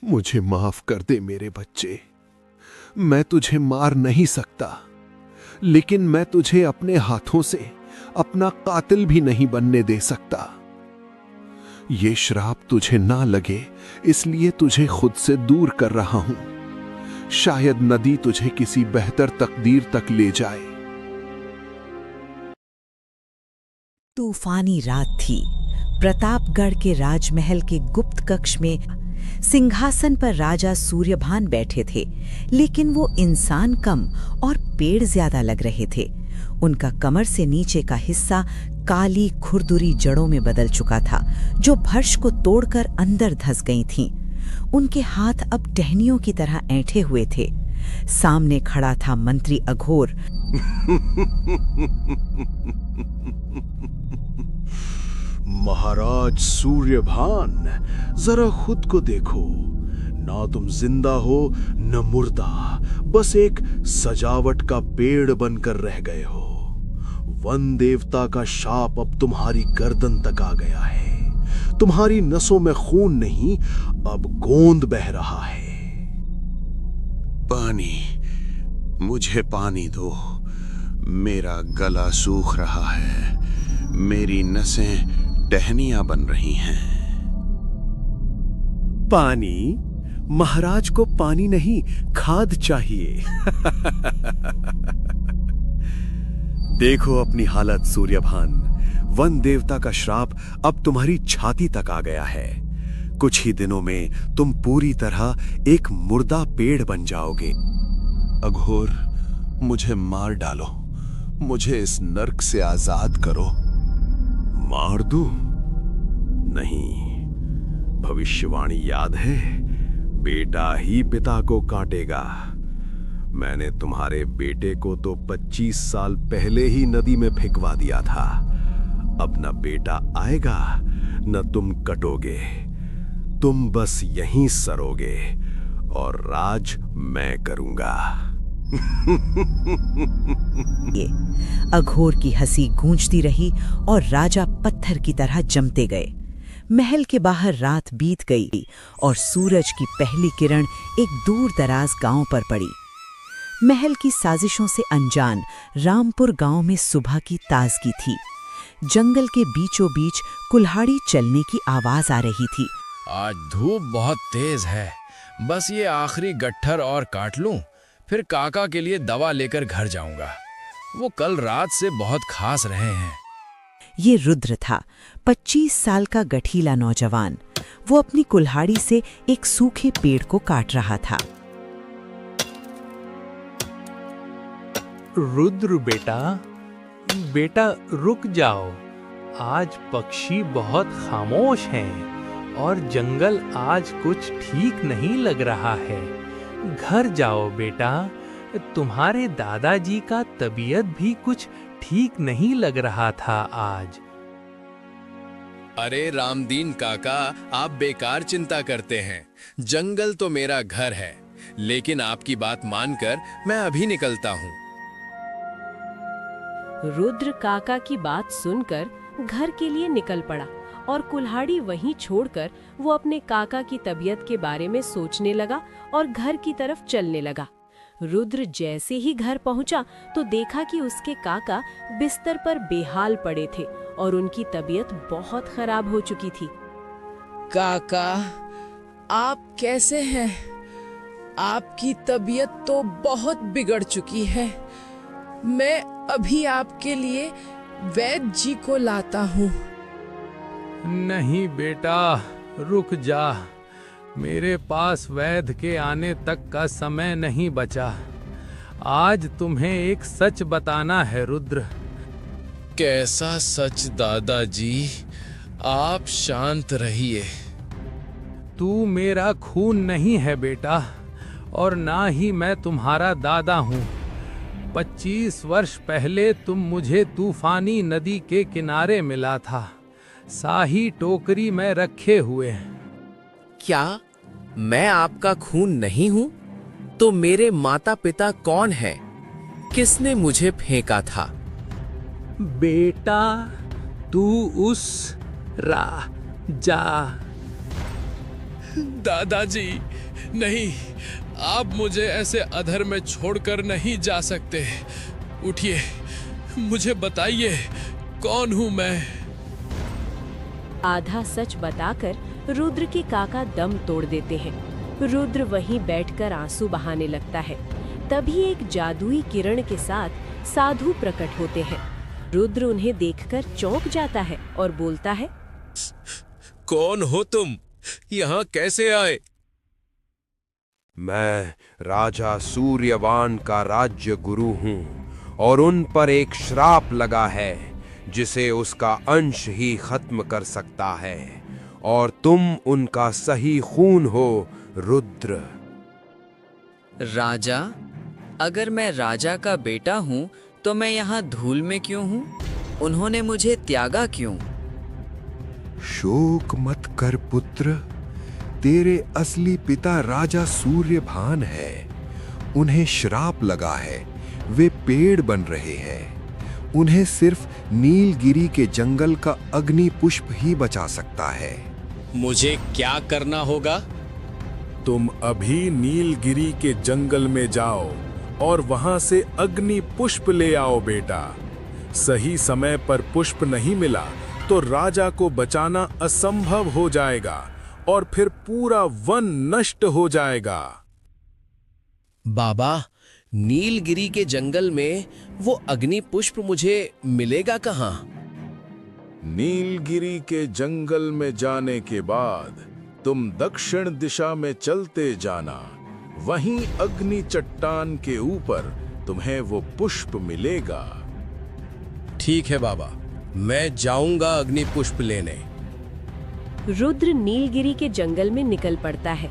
मुझे माफ कर दे मेरे बच्चे। मैं तुझे मार नहीं सकता, लेकिन मैं तुझे अपने हाथों से अपना कातिल भी नहीं बनने दे सकता। ये श्राप तुझे ना लगे, इसलिए तुझे खुद से दूर कर रहा हूं। शायद नदी तुझे किसी बेहतर तकदीर तक ले जाए। तूफानी रात थी। प्रतापगढ़ के राजमहल के गुप्त कक्ष में सिंहासन पर राजा सूर्यभान बैठे थे, लेकिन वो इंसान कम और पेड़ ज्यादा लग रहे थे। उनका कमर से नीचे का हिस्सा काली खुरदुरी जड़ों में बदल चुका था, जो फर्श को तोड़कर अंदर धंस गई थीं। उनके हाथ अब टहनियों की तरह ऐंठे हुए थे। सामने खड़ा था मंत्री अघोर। महाराज सूर्यभान, जरा खुद को देखो। ना तुम जिंदा हो न मुर्दा, बस एक सजावट का पेड़ बनकर रह गए हो। वन देवता का शाप अब तुम्हारी गर्दन तक आ गया है। तुम्हारी नसों में खून नहीं, अब गोंद बह रहा है। पानी, मुझे पानी दो। मेरा गला सूख रहा है, मेरी नसें टहनियां बन रही हैं। पानी? महाराज को पानी नहीं, खाद चाहिए। देखो अपनी हालत सूर्यभान। वन देवता का श्राप अब तुम्हारी छाती तक आ गया है। कुछ ही दिनों में तुम पूरी तरह एक मुर्दा पेड़ बन जाओगे। अघोर, मुझे मार डालो। मुझे इस नर्क से आजाद करो। मार दूं? नहीं, भविष्यवाणी याद है? बेटा ही पिता को काटेगा। मैंने तुम्हारे बेटे को तो 25 साल पहले ही नदी में फेंकवा दिया था। अब न बेटा आएगा न तुम कटोगे। तुम बस यहीं सरोगे और राज मैं करूंगा। ये अघोर की हंसी गूंजती रही और राजा पत्थर की तरह जमते गए। महल के बाहर रात बीत गई और सूरज की पहली किरण एक दूर दराज गांव पर पड़ी। महल की साजिशों से अनजान रामपुर गांव में सुबह की ताजगी थी। जंगल के बीचों बीच कुल्हाड़ी चलने की आवाज आ रही थी। आज धूप बहुत तेज है, बस ये आखिरी गट्ठर और काट लूं, फिर काका के लिए दवा लेकर घर जाऊंगा। वो कल रात से बहुत खास रहे हैं। ये रुद्र था, 25 साल का गठीला नौजवान। वो अपनी कुल्हाड़ी से एक सूखे पेड़ को काट रहा था। रुद्र बेटा, बेटा रुक जाओ। आज पक्षी बहुत खामोश हैं और जंगल आज कुछ ठीक नहीं लग रहा है। घर जाओ बेटा। तुम्हारे दादाजी का तबीयत भी कुछ ठीक नहीं लग रहा था आज। अरे रामदीन काका, आप बेकार चिंता करते हैं। जंगल तो मेरा घर है, लेकिन आपकी बात मानकर मैं अभी निकलता हूँ। रुद्र काका की बात सुनकर घर के लिए निकल पड़ा और कुल्हाड़ी वहीं छोड़कर वो अपने काका की तबीयत के बारे में सोचने लगा और घर की तरफ चलने लगा। रुद्र जैसे ही घर पहुंचा तो देखा कि उसके काका बिस्तर पर बेहाल पड़े थे और उनकी तबीयत बहुत खराब हो चुकी थी। काका, आप कैसे हैं? आपकी तबीयत तो बहुत बिगड़ चुकी है। मैं अभी आपके लिए वैद्य जी को लाता हूँ। नहीं बेटा, रुक जा। मेरे पास वैद्य के आने तक का समय नहीं बचा। आज तुम्हें एक सच बताना है रुद्र। कैसा सच दादाजी? आप शांत रहिए। तू मेरा खून नहीं है बेटा, और ना ही मैं तुम्हारा दादा हूँ। 25 वर्ष पहले तुम मुझे तूफानी नदी के किनारे मिला था, शाही टोकरी में रखे हुए। क्या मैं आपका खून नहीं हूँ? तो मेरे माता पिता कौन है? किसने मुझे फेंका था? बेटा, तू उस राजा। दादाजी, नहीं, आप मुझे ऐसे अधर में छोड़कर नहीं जा सकते। उठिए, मुझे बताइए कौन हूं मैं। आधा सच बताकर रुद्र के काका दम तोड़ देते हैं। रुद्र वहीं बैठकर आंसू बहाने लगता है। तभी एक जादुई किरण के साथ साधु प्रकट होते हैं। रुद्र उन्हें देखकर चौंक जाता है और बोलता है, कौन हो तुम? यहाँ कैसे आए? मैं राजा सूर्यवान का राज्य गुरु हूँ और उन पर एक श्राप लगा है जिसे उसका अंश ही खत्म कर सकता है, और तुम उनका सही खून हो, रुद्र। राजा, अगर मैं राजा का बेटा हूँ तो मैं यहाँ धूल में क्यों हूँ? उन्होंने मुझे त्यागा क्यों? शोक मत कर पुत्र, तेरे असली पिता राजा सूर्यभान है। उन्हें श्राप लगा है, वे पेड़ बन रहे हैं। उन्हें सिर्फ नीलगिरी के जंगल का अग्नि पुष्प ही बचा सकता है। मुझे क्या करना होगा? तुम अभी नीलगिरी के जंगल में जाओ और वहां से अग्नि पुष्प ले आओ बेटा। सही समय पर पुष्प नहीं मिला तो राजा को बचाना असंभव हो जाएगा और फिर पूरा वन नष्ट हो जाएगा। बाबा, नीलगिरी के जंगल में वो अग्नि पुष्प मुझे मिलेगा कहाँ? नीलगिरी के जंगल में जाने के बाद तुम दक्षिण दिशा में चलते जाना। वहीं अग्नि चट्टान के ऊपर तुम्हें वो पुष्प मिलेगा। ठीक है बाबा, मैं जाऊंगा अग्नि पुष्प लेने। रुद्र नीलगिरी के जंगल में निकल पड़ता है।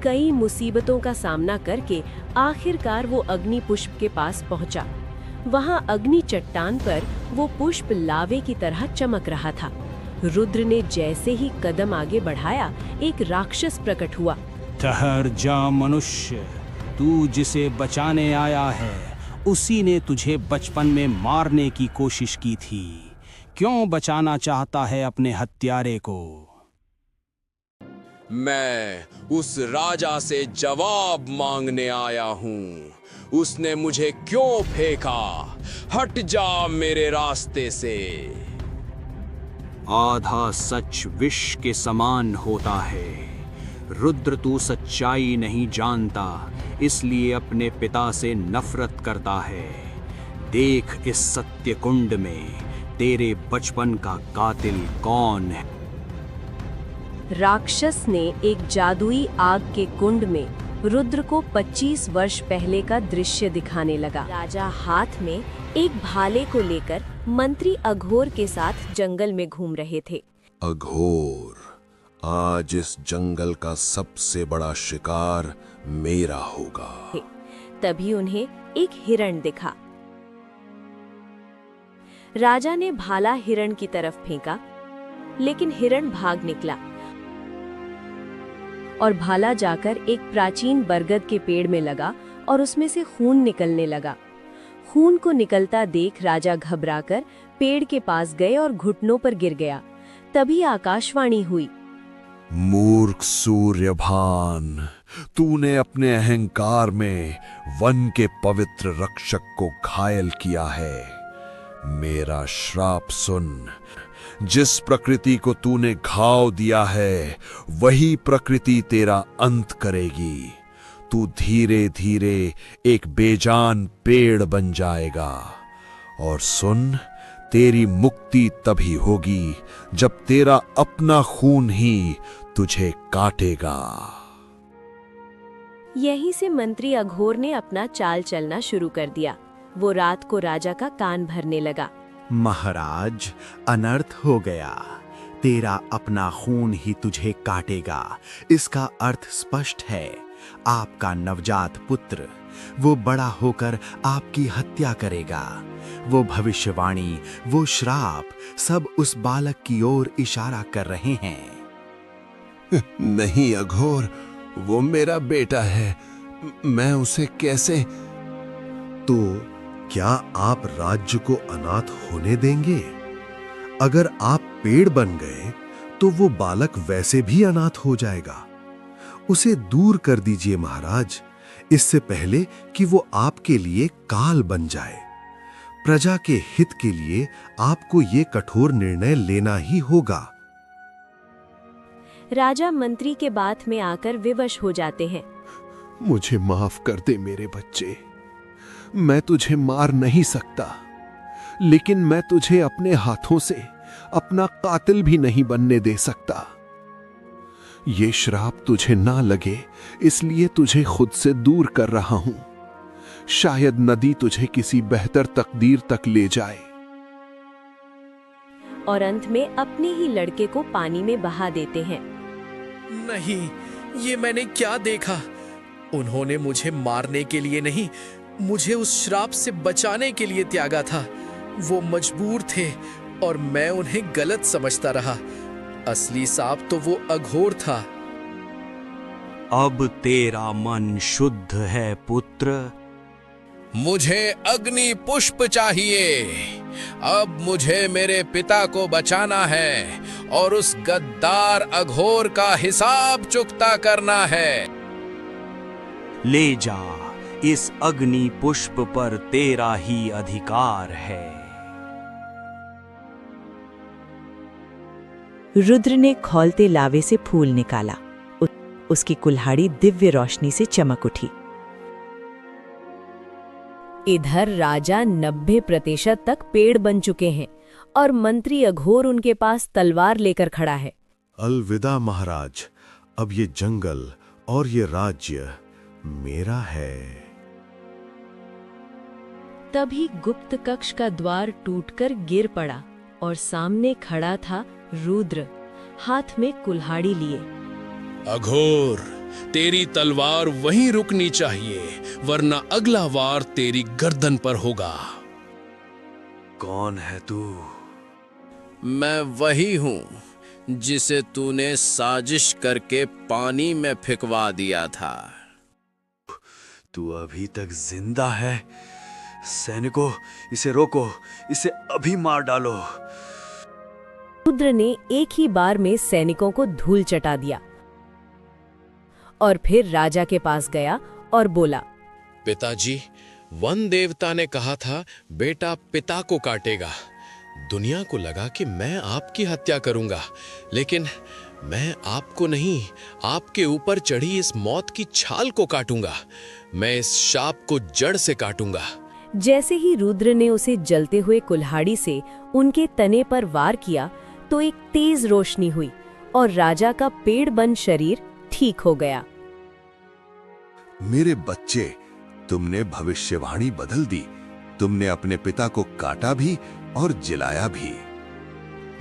कई मुसीबतों का सामना करके आखिरकार वो अग्नि पुष्प के पास पहुंचा। वहां अग्नि चट्टान पर वो पुष्प लावे की तरह चमक रहा था। रुद्र ने जैसे ही कदम आगे बढ़ाया, एक राक्षस प्रकट हुआ। ठहर जा मनुष्य, तू जिसे बचाने आया है उसी ने तुझे बचपन में मारने की कोशिश की थी। क्यों बचाना चाहता है अपने हत्यारे को? मैं उस राजा से जवाब मांगने आया हूँ। उसने मुझे क्यों फेंका? हट जा मेरे रास्ते से। आधा सच विष के समान होता है। रुद्र, तू सच्चाई नहीं जानता, इसलिए अपने पिता से नफरत करता है। देख इस सत्य कुंड में तेरे बचपन का कातिल कौन है। राक्षस ने एक जादुई आग के कुंड में रुद्र को 25 वर्ष पहले का दृश्य दिखाने लगा। राजा हाथ में एक भाले को लेकर मंत्री अघोर के साथ जंगल में घूम रहे थे। अघोर, आज इस जंगल का सबसे बड़ा शिकार मेरा होगा। तभी उन्हें एक हिरण दिखा। राजा ने भाला हिरण की तरफ फेंका, लेकिन हिरण भाग निकला और भाला जाकर एक प्राचीन बरगद के पेड़ में लगा और उसमें से खून निकलने लगा। खून को निकलता देख राजा घबराकर पेड़ के पास गए और घुटनों पर गिर गया। तभी आकाशवाणी हुई। मूर्ख सूर्यभान, तूने अपने अहंकार में वन के पवित्र रक्षक को घायल किया है। मेरा श्राप सुन। जिस प्रकृति को तूने घाव दिया है वही प्रकृति तेरा अंत करेगी। तू धीरे धीरे एक बेजान पेड़ बन जाएगा। और सुन, तेरी मुक्ति तभी होगी जब तेरा अपना खून ही तुझे काटेगा। यहीं से मंत्री अघोर ने अपना चाल चलना शुरू कर दिया। वो रात को राजा का कान भरने लगा। महाराज, अनर्थ हो गया। तेरा अपना खून ही तुझे काटेगा। इसका अर्थ स्पष्ट है। आपका नवजात पुत्र, वो बड़ा होकर आपकी हत्या करेगा। वो भविष्यवाणी, वो श्राप, सब उस बालक की ओर इशारा कर रहे हैं। नहीं अघोर, वो मेरा बेटा है। मैं उसे कैसे? तो क्या आप राज्य को अनाथ होने देंगे? अगर आप पेड़ बन गए तो वो बालक वैसे भी अनाथ हो जाएगा। उसे दूर कर दीजिए महाराज, इससे पहले कि वो आपके लिए काल बन जाए। प्रजा के हित के लिए आपको ये कठोर निर्णय लेना ही होगा। राजा मंत्री के बात में आकर विवश हो जाते हैं। मुझे माफ कर दे मेरे बच्चे, मैं तुझे मार नहीं सकता, लेकिन मैं तुझे अपने हाथों से अपना कातिल भी नहीं बनने दे सकता। ये श्राप तुझे ना लगे इसलिए तुझे खुद से दूर कर रहा हूं। शायद नदी तुझे किसी बेहतर तकदीर तक ले जाए। और अंत में अपने ही लड़के को पानी में बहा देते हैं। नहीं, ये मैंने क्या देखा? उन्होंने मुझे मारने के लिए नहीं, मुझे उस श्राप से बचाने के लिए त्यागा था। वो मजबूर थे और मैं उन्हें गलत समझता रहा। असली सांप तो वो अघोर था। अब तेरा मन शुद्ध है पुत्र। मुझे अग्नि पुष्प चाहिए। अब मुझे मेरे पिता को बचाना है और उस गद्दार अघोर का हिसाब चुकता करना है। ले जा, इस अग्नि पुष्प पर तेरा ही अधिकार है। रुद्र ने खौलते लावे से फूल निकाला। उसकी कुल्हाड़ी दिव्य रोशनी से चमक उठी। इधर राजा 90% तक पेड़ बन चुके हैं और मंत्री अघोर उनके पास तलवार लेकर खड़ा है। अलविदा महाराज, अब ये जंगल और ये राज्य मेरा है। तभी गुप्त कक्ष का द्वार टूटकर गिर पड़ा और सामने खड़ा था रुद्र, हाथ में कुल्हाड़ी लिए। अघोर, तेरी तलवार वहीं रुकनी चाहिए, वरना अगला वार तेरी गर्दन पर होगा। कौन है तू? मैं वही हूं जिसे तूने साजिश करके पानी में फेंकवा दिया था। तू अभी तक जिंदा है? सैनिकों, इसे रोको, इसे अभी मार डालो। रुद्र ने एक ही बार में सैनिकों को धूल चटा दिया और फिर राजा के पास गया और बोला, पिताजी, वन देवता ने कहा था बेटा पिता को काटेगा। दुनिया को लगा कि मैं आपकी हत्या करूंगा, लेकिन मैं आपको नहीं, आपके ऊपर चढ़ी इस मौत की छाल को काटूंगा। मैं इस शाप को जड़ से काटूंगा। जैसे ही रुद्र ने उसे जलते हुए कुल्हाड़ी से उनके तने पर वार किया तो एक तेज रोशनी हुई और राजा का पेड़ बन शरीर ठीक हो गया। मेरे बच्चे, तुमने भविष्यवाणी बदल दी। तुमने अपने पिता को काटा भी और जिलाया भी।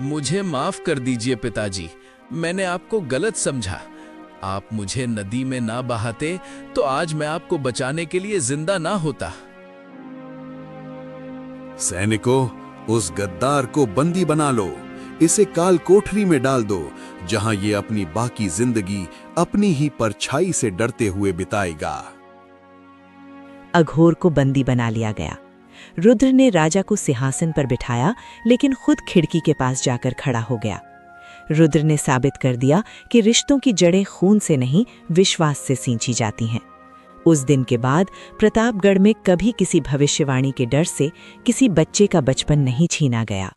मुझे माफ कर दीजिए पिताजी, मैंने आपको गलत समझा। आप मुझे नदी में ना बहाते तो आज मैं आपको बचाने के लिए जिंदा ना होता। सैनिकों, उस गद्दार को बंदी बना लो। इसे काल कोठरी में डाल दो, जहां ये अपनी बाकी जिंदगी अपनी ही परछाई से डरते हुए बिताएगा। अघोर को बंदी बना लिया गया। रुद्र ने राजा को सिंहासन पर बिठाया, लेकिन खुद खिड़की के पास जाकर खड़ा हो गया। रुद्र ने साबित कर दिया कि रिश्तों की जड़ें खून से नहीं, विश्वास से सींची जाती हैं। उस दिन के बाद प्रतापगढ़ में कभी किसी भविष्यवाणी के डर से किसी बच्चे का बचपन नहीं छीना गया।